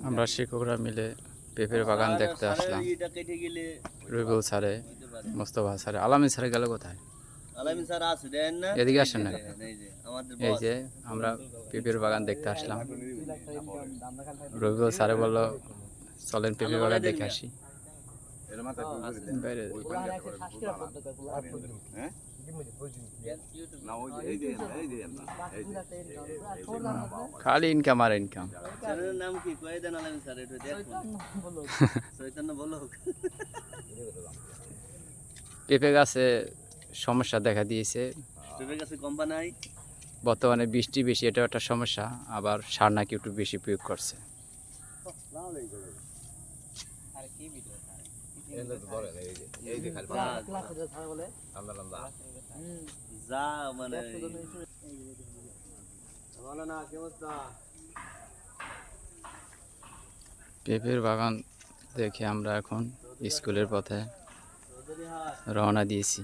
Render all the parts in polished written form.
আমরা শিক্ষকরা মিলে পেঁপের বাগান দেখতে আসলাম। রবিউল স্যারে, মোস্তফা স্যারে, আলামিন স্যারে গেল কোথায়? এদিকে আসেন না। এই যে আমরা পেঁপের বাগান দেখতে আসলাম। রবিউল স্যারে বললো চলেন পেঁপের বাগান দেখে আসি। খালি ইনকাম আর ইনকাম। পেঁপে গাছে সমস্যা দেখা দিয়েছে। বর্তমানে বৃষ্টি বেশি, এটা একটা সমস্যা। আবার সার নাকি একটু বেশি প্রয়োগ করছে। পেঁপের বাগান দেখে আমরা এখন স্কুলের পথে রওনা দিয়েছি।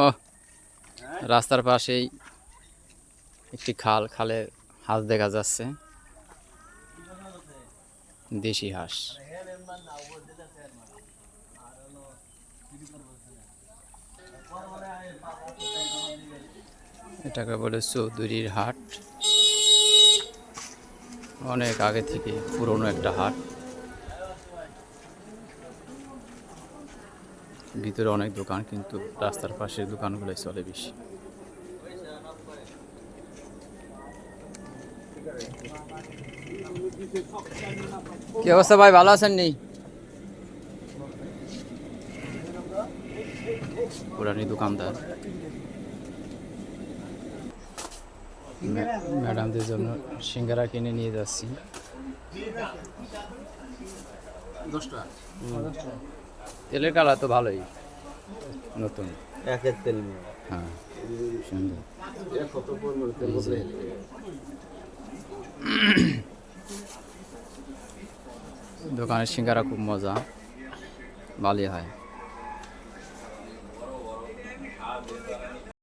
ও রাস্তার পাশেই একটি খাল, খালে হাঁস দেখা যাচ্ছে, দেশি হাঁস। এটাকে বলে চৌধুরীর হাট। অনেক আগে থেকে পুরনো একটা হাট। ভিতরে অনেক দোকান, কিন্তু রাস্তার পাশের দোকানগুলোই চলে বেশি। কি অবস্থা ভাই, ভালো আছেন নি? পুরানি দোকানদার। ম্যাডামদের জন্য সিঙ্গারা কিনে নিয়ে যাচ্ছি। 10 টাকা। তেলের কালার তো ভালোই, নতুন একের তেল। হ্যাঁ, সুন্দর। দোকানের সিঙ্গারা খুব মজা, ভালোই হয়।